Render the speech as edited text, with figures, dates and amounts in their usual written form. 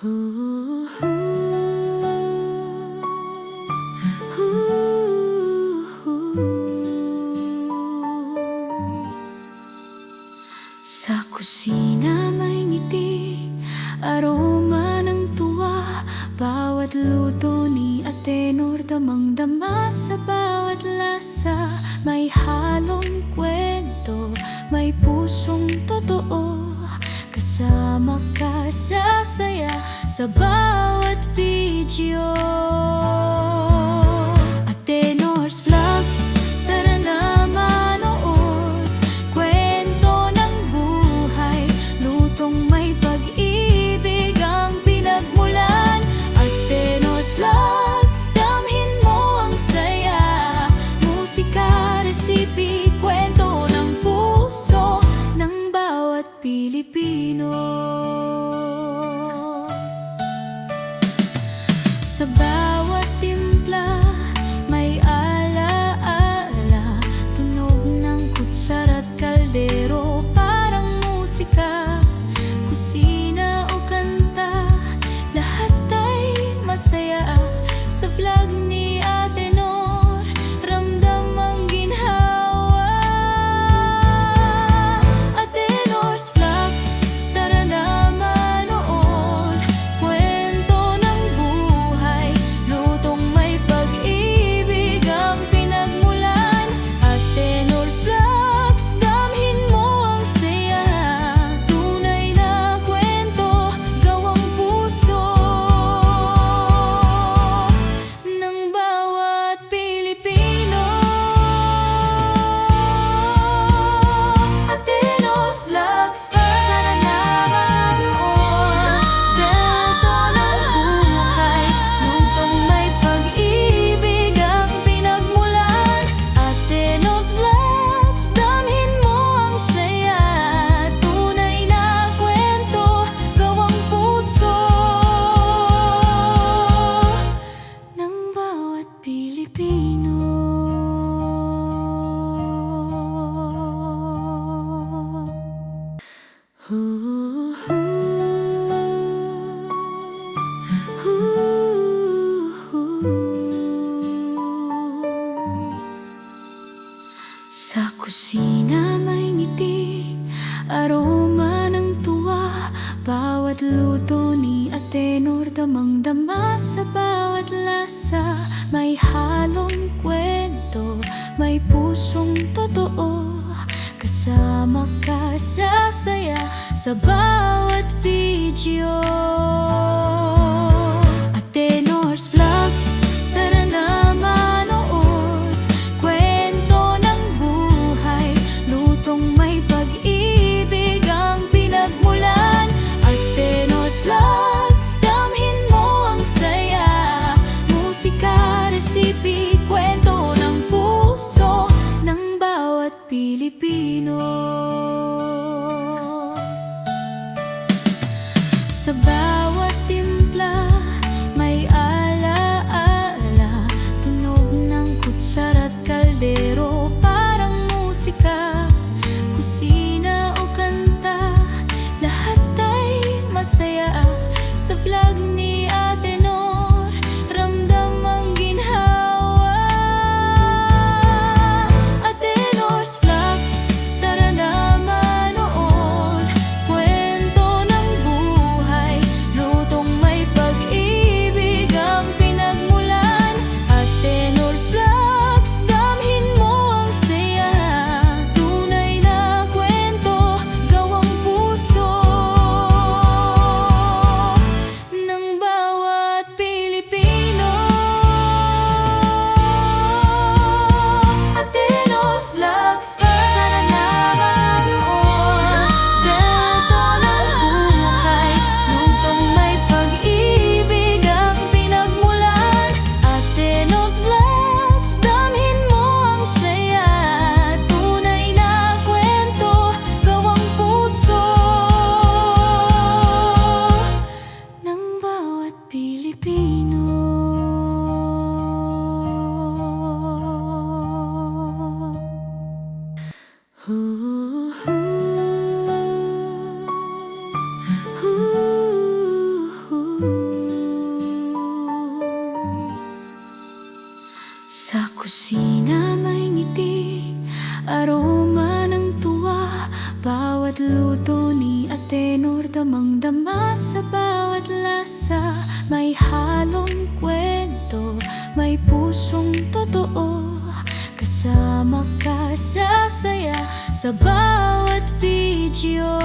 Ooh, ooh, ooh. Sa kusina may ngiti, aroma ng tuwa. Bawat luto ni Atenor, damang-dama sa bawat lasa. May halong kwento, may pusong totoo. Kasama ka sa saya sa bawat video. Atenor's Vlogs, tara na manood. Kwento ng buhay, lutong may pag-ibig ang pinagmulan. Atenor's Vlogs, damhin mo ang saya. Musika, resipi, kwento ng puso ng bawat Pilipino. Sa bawat timpla may ala-ala, tunog ng kutsara at kaldero. Parang musika, kusina o kanta, lahat ay masaya. Sa vlog ni Atenor, ramdam ang ginhawa. Atenor's Vlogs, tara na manood. Kwento ng buhay, lutong may pag-ibig ang pinagmulan. Atenor's Vlogs, damhin mo ang saya. Tunay na kwento, gawang puso ng bawat Pilipino. Atenor's Vlogs, tara na manood. Kwento ng buhay, lutong may pag-ibig ang pinagmulan. Atenor's Vlogs, damhin mo ang saya. Tunay na kwento, gawang puso ng bawat Pilipino. Ooh, ooh, ooh. Sa kusina may ngiti, aroma ng tuwa. Bawat luto ni Atenor, damang-dama sa bawat lasa. May halong kwento, may pusong totoo. Kasama ka sa saya sa bawat video. Atenor's Vlogs, tara na manood. Kwento ng buhay, lutong may pag-ibig ang pinagmulan. Atenor's Vlogs, damhin mo ang saya. Musika, resipi, kwento ng puso ng bawat Pilipino. Sa bawat timpla may ala-ala, tunog ng kutsara at kaldero. Parang musika, kusina o kanta, lahat ay masaya. Sa vlog ni Atenor, ramdam ang ginhawa. Atenor's Vlogs, tara na manood. Kwento ng buhay, lutong may pag-ibig ang pinagmulan. Atenor's Vlogs, damhin mo ang saya. Tunay na kwento, gawang puso ng bawat kusina may ngiti, aroma ng tuwa. Bawat luto ni Atenor, damang-dama sa bawat lasa. May halong kwento, may pusong totoo. Kasama ka sa saya sa bawat video.